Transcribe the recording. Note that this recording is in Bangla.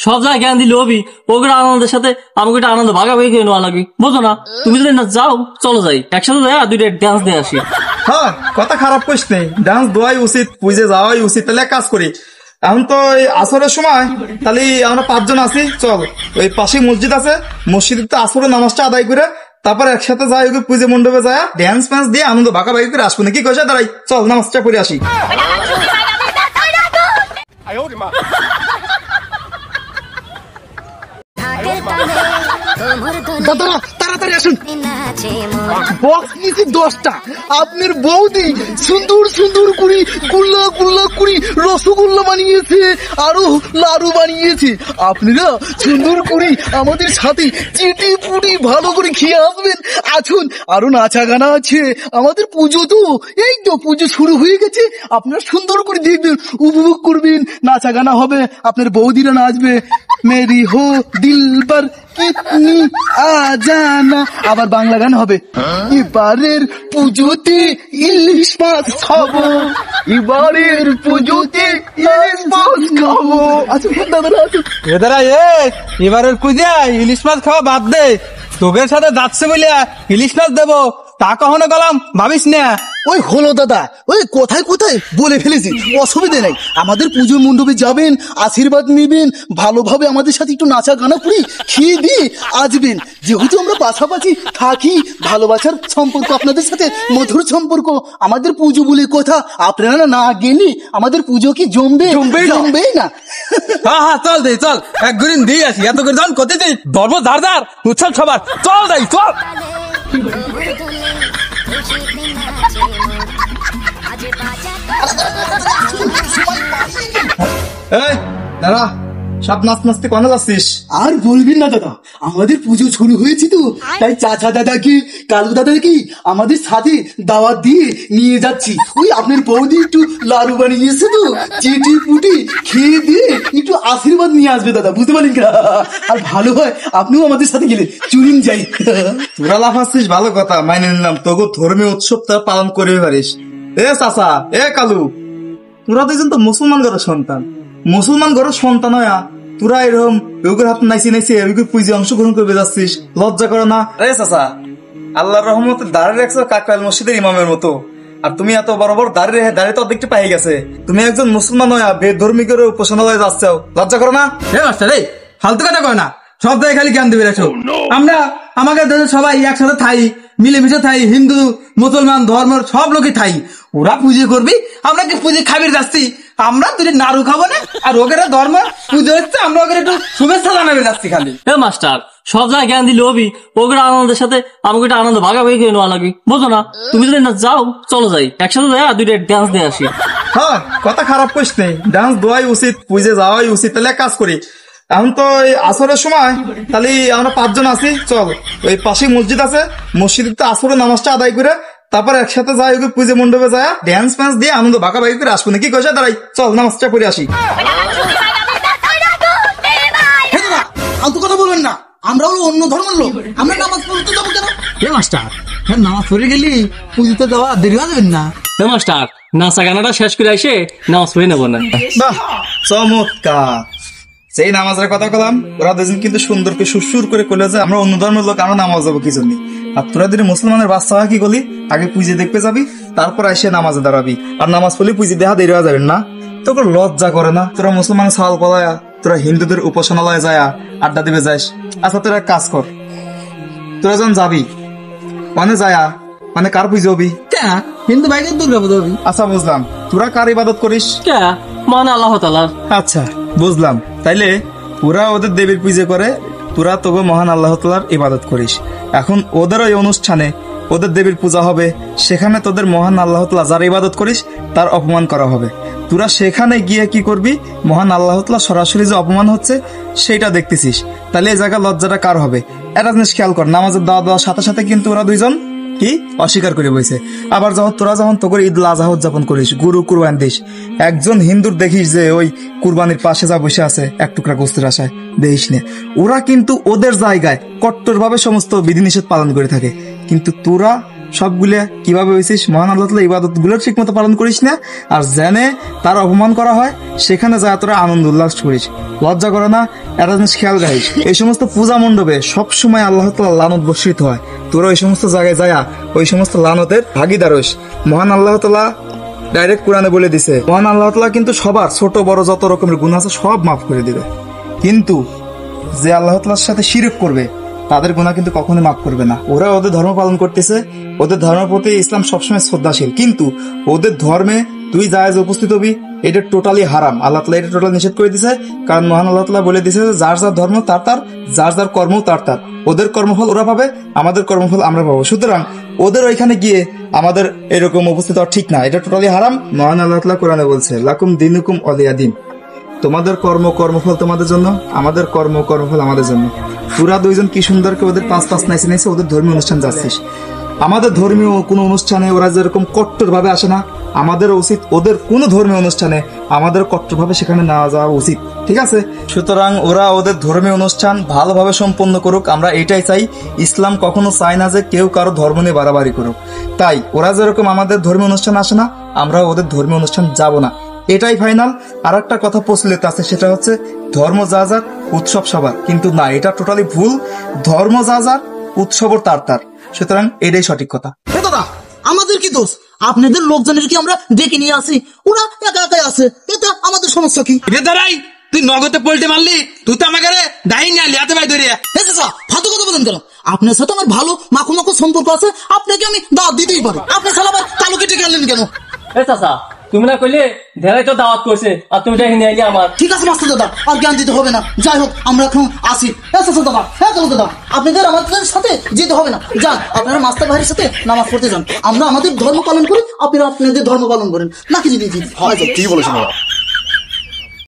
সব জায়গায় জ্ঞান দিলে হবি, ওগুলো আনন্দের সাথে আমাকে একটা আনন্দ ভাগাভাগি করে নেওয়া লাগবে, বুঝো না? তুমি যদি না যাও চলো যাই একসাথে, যাই দুইটা ডান্স দিয়ে আসি। হ্যাঁ, কথা খারাপ কইস নেই, ডান্স দেওয়াই উচিত, পুজো যাওয়াই উচিত। তাহলে এক কাজ করি, এখন তো আসরের সময়, তাহলে আমরা 5 জন আছি, চল ওই পাশে মসজিদ আছে, মসজিদে তো আসরের নামাজটা আদায় করে তারপর একসাথে যাই, ওই পুজো মণ্ডপে যায় ড্যান্স ফ্যান্স দিয়ে আনন্দ ভাগাভাগি করে আসবো নাকি কইসা? দাঁড়াই, চল নামাজটা পড়ে আসি। দাদারা তাড়াতাড়ি আসুন, বক্স নিয়েছি 10টা। আপনার বৌদি সুন্দর সুন্দর করে গুল্লা গুল্লা করে রসগোল্লা বানিয়েছে, আরো লাড়ু বানিয়েছে। আপনারা সুন্দর করে আমাদের সাথে চেটে পুটি ভালো করে খেয়ে আসবেন। আসুন, আরো নাচা গানা আছে, আমাদের পুজো তো এই তো পুজো শুরু হয়ে গেছে। আপনারা সুন্দর করে দেখবেন, উপভোগ করবেন, নাচা গানা হবে, আপনার বৌদিরা নাচবে। মেরি হো দিলবার কিতনি আজানা, আবার বাংলা গান হবে। এবারের পুজোতে ইলিশ মাছ খাবো, এবারের পুজোতে ইলিশ মাছ খাবো। আচ্ছা দাদারা আসুন। এদারা এবারের পুজো ইলিশ মাছ খাওয়া বাদ দে, তোদের সাথে যাচ্ছে বলে ইলিশ মাছ দেবো তা কখনো গেলাম ভাবিস না। ওই হলো দাদা, ওই কোথায় কোথায় বলে ফেলেছি, অসুবিধে নাই। আমাদের পুজো মণ্ডপে যাবেন, আশীর্বাদ নেবেন, ভালোভাবে আমাদের সাথে একটু নাচা গানা করি, খেয়ে দিয়ে আসবেন। যেহেতু আমরা পাশাপাশি থাকি, ভালোবাসার সম্পর্ক আপনাদের সাথে, মধুর সম্পর্ক। আমাদের পুজো বলে কথা, আপনারা না গেলে আমাদের পুজো কি জমবেই না। হ্যাঁ হ্যাঁ, চল দে, চল একদিন দিয়ে আসি। এত করে যখন করতে দিই ধর্ম ধার উৎসব সবার, চল যাই চল। এই দাঁড়া, সব নাচ নাচতে কেন যাচ্ছিস? আর বলবেন না দাদা, আমাদের পুজো শুরু হয়েছে তো, তাই চাচা দাদাকে, কালু দাদাকে আমাদের সাথে দাওয়াত দিয়ে নিয়ে যাচ্ছি। ওই আপনার বৌদি একটু লাড়ু বানিয়েছে তো, চেটে পুটি খেয়ে দিয়ে একটু আশীর্বাদ নিয়ে আসবে দাদা, বুঝতে পারলেন? আর ভালো হয় আপনিও আমাদের সাথে গেলে, চলুন যাই। তোরা লাফাচ্ছিস ভালো কথা, মাইনে নিলাম, তোকে ধর্মীয় উৎসব তা পালন করবে পারিস। এ চাচা, এ কালু, তোরা দুজন তো মুসলমান ঘরের সন্তান, মুসলমান ঘরের সন্তান হয়া তোরা এরকম ওগুলোর হাত নাইছি নাইছি ওইগুলো পুজো অংশগ্রহণ করবে যাচ্ছিস, লজ্জা করে না? এ চাচা, আল্লাহর রহমতে দাঁড়িয়ে রাখছো কাকরাইল মসজিদের ইমামের মতো, আর তুমি এত বড় বড় দাঁড়িয়ে তো অর্ধেকটা পাই গেছে। তুমি একজন মুসলমান হয়া বেধর্মী করে উপাসনালয়ে যাচ্ছ, লজ্জা করো না? ফালতু কথা কয় না, সব জায়গায় খালি জ্ঞান দেবে রাখো। আমরা আমাদের দেশের সবাই একসাথে থাই, মিলেমিশে থাই, হিন্দু মুসলমান ধর্মের সব লোকে থাই। ওরা পুজো করবি, আমরা কি পুজো খাবির যাচ্ছি? আমরা তুই নাড়ু খাবো না, আর ওকে ধর্ম পুজো হচ্ছে, আমরা ওকে একটু শুভেচ্ছা জানাবে যাচ্ছি খালি। এ মাস্টার, সব জায়গায় জ্ঞান দিলে হবি, ওগুলো আনন্দের সাথে আমাকে একটা আনন্দ ভাগাভাগি করে নেওয়া লাগবে, বুঝো না? তুমি যদি না যাও চলো যাই একসাথে, যাই দুইটা ডান্স দিয়ে আসি। হ্যাঁ, কথা খারাপ কইস নেই, ডান্স দেওয়াই উচিত, পুজো যাওয়াই উচিত। তাহলে এক কাজ করি, এখন তো আসরের সময়, তাহলে আমরা 5 জন আছি, চল ওই পাশে মসজিদ আছে, মসজিদে তো আসরের নামাজটা আদায় করে তারপর একসাথে যাই, ওই পুজো মণ্ডপে যায় ড্যান্স ফ্যান্স দিয়ে আনন্দ ভাগাভাগি করে আসবো নাকি কইসা? দাঁড়াই, চল নামাজটা পড়ে আসি। ফালতু কথা বলবেন না, আমরা হলো অন্য ধর্মের লোক, আমরা নামাজ পড়তে যাবো কেন? এ মাস্টার, নামাজ পড়ে গেলি পুজোতে যাওয়া দেরি হয়ে যাবেন না? এ মাস্টার, নাচা গানাটা শেষ করে এসে নামাজ পড়ে নেবো না? বাহ, চমৎকার। সেই নামাজের কথা বললাম, ওরা দুজন কিন্তু সুন্দর করে সুর করে করলে যে আমরা অন্য ধর্মের লোক, আমরা নামাজ যাবো কি জন্য? আর তোরা যদি মুসলমানের বাচ্চা হয় কি করলি, আগে পুজো দেখতে যাবি, তারপর এসে নামাজে দাঁড়াবি, আর নামাজ পড়লে পুজো দেখা দেরি হয়ে যাবেন না? তোকে লজ্জা করে না? তোরা মুসলমানের সাল পলায়া তোরা হিন্দুদের উপাসনালয়ে যায় আড্ডা দিবে যাস। আচ্ছা তোরা কাজ কর, তোরা যখন যাবি মানে যায় মানে কার পুজো হবি? হিন্দু ভাইকে দুর্গা পুজো হবি। আচ্ছা বুঝলাম, তোরা কার ইবাদত করিস? মানে আল্লাহ তাআলার। আচ্ছা বুঝলাম, তাইলে ওরা ওদের দেবীর পুজো করে, তোরা তবু মহান আল্লাহ তাআলার ইবাদত করিস। এখন ওদের ওই অনুষ্ঠানে ওদের দেবীর পূজা হবে, সেখানে তোদের মহান আল্লাহ তাআলা যার ইবাদত করিস তার অপমান করা হবে। তোরা সেখানে গিয়ে কি করবি? মহান আল্লাহ তাআলা সরাসরি যে অপমান হচ্ছে সেটা দেখতেছিস, তাহলে এই জায়গা লজ্জাটা কার হবে? একটা জিনিস খেয়াল কর, নামাজের দাওয়া দেওয়ার সাথে সাথে কিন্তু ওরা দুইজন কি অস্বীকার করে বইছে। আবার যখন তোরা তোকে ঈদ উল আজহা উদযাপন করিস, গরু কুরবান দিস, একজন হিন্দুর দেখিস যে ওই কুরবানির পাশে যা বসে আছে এক টুকরা গোস্তের আশায়, দেখিস নে, ওরা কিন্তু ওদের জায়গায় কট্টর ভাবে সমস্ত বিধিনিষেধ পালন করে থাকে, কিন্তু তোরা সবগুলা কিভাবে হয়েছিস? মহান আল্লাহ তাআলা ইবাদত গুলো ঠিক মতো পালন করিস না, আর জেনে তার অপমান করা হয় সেখানে যা তোরা আনন্দ উল্লাস করিস। লজ্জা করে না? একটা জিনিস খেয়াল রাখিস, এই সমস্ত পূজা মণ্ডপে সবসময় আল্লাহ তাআলা লানত বর্ষিত হয়। তোরা ওই সমস্ত জায়গায় যায়া ওই সমস্ত লানতের ভাগিদার হইস। মহান আল্লাহ তাআলা ডাইরেক্ট কোরআনে বলে দিছে, মহান আল্লাহ তাআলা কিন্তু সবার ছোট বড় যত রকমের গুনাহ আছে সব মাফ করে দিবে, কিন্তু যে আল্লাহ তাআলার সাথে শিরক করবে তাদের গুনাহ কিন্তু কখনোই মাফ করবে না। ওরা ওদের ধর্ম পালন করতেছে, ওদের ধর্মের প্রতি ইসলাম সবসময় শ্রদ্ধাশীল, কিন্তু ওদের ধর্মে তুই জায়েজ উপস্থিত হবি এটা টোটালি হারাম। আল্লাহ তাআলা এটা টোটাল নিষেধ করে দিছে, কারণ মহান আল্লাহ তাআলা বলে দিছে যার যার ধর্ম তার তার, যার যার কর্ম তার তার। ওদের কর্মফল ওরা পাবে, আমাদের কর্মফল আমরা পাবো। সুতরাং ওদের ওইখানে গিয়ে আমাদের এরকম উপস্থিত হওয়া ঠিক না, এটা টোটালি হারাম। মহান আল্লাহ তাআলা কোরআনে বলছে, লাকুম দিনুকুম ওয়ালিয়া দিন, তোমাদের কর্মফল তোমাদের জন্য, আমাদের কর্মফল আমাদের জন্য। পুরা দুইজন কি সুন্দরকে ওদের পাঁচ নাইছে নাইছে ওদের ধর্মীয় অনুষ্ঠান যাচ্ছিস। আমাদের ধর্মীয় কোনো অনুষ্ঠানে ওরা যেরকম কট্টর ভাবে আসে না, আমাদের উচিত ওদের কোনো ধর্মীয় অনুষ্ঠানে আমাদের কট্টর ভাবে সেখানে না যাওয়া উচিত, ঠিক আছে? সুতরাং ওরা ওদের ধর্মীয় অনুষ্ঠান ভালোভাবে সম্পন্ন করুক, আমরা এটাই চাই। ইসলাম কখনো চায় না যে কেউ কারো ধর্ম নিয়ে বাড়াবাড়ি করুক। তাই ওরা যেরকম আমাদের ধর্মীয় অনুষ্ঠান আসে না, আমরা ওদের ধর্মীয় অনুষ্ঠান যাব না, এটাই ফাইনাল। আর একটা কথা প্রচলিত আছে, সেটা হচ্ছে ধর্ম যা যার উৎসব সবার, কিন্তু না, এটা টোটালি ভুল। ধর্ম যা যার উৎসবও তার তার, সুতরাং এটাই সঠিক কথা। দাদা আমাদের কি দোষ? আপনাদের লোকজনের কি আমরা ডেকে নিয়ে আসি? ওরা একা একাই আছে, এটা আমাদের সমস্যা কি? রে দাঁড়াই, তুই নগদে পল্টে মারলি, তুই তো আমাকে ডাইনি আনলি হাতে ভাই ধরিয়া। ফালতু কথা বলেন কেন? আপনার সাথে আমার ভালো মাখো সম্পর্ক আছে, আপনাকে আমি দাওয়াত দিতেই পারি। আপনি শালা ভাই কালো কেটে গেলেন কেন? এ চাচা, তুমি না কইলে ঢেলাই তো দাওয়াত করছে, আর তুমি ডেকে নিয়ে আইলি আমার। ঠিক আছে মাস্টার দাদা, আর জ্ঞান দিতে হবে না। যাই হোক, আমরা এখন আসি। দাদা, হ্যাঁ কালো দাদা, আপনাদের আমাদের সাথে যেতে হবে না। যান, আপনারা মাস্টার ভাইয়ের সাথে নামাজ পড়তে যান। আমরা আমাদের ধর্ম পালন করি, আপনারা আপনাদের ধর্ম পালন করেন, নাকি দিদি? ঠিক বলেছেন।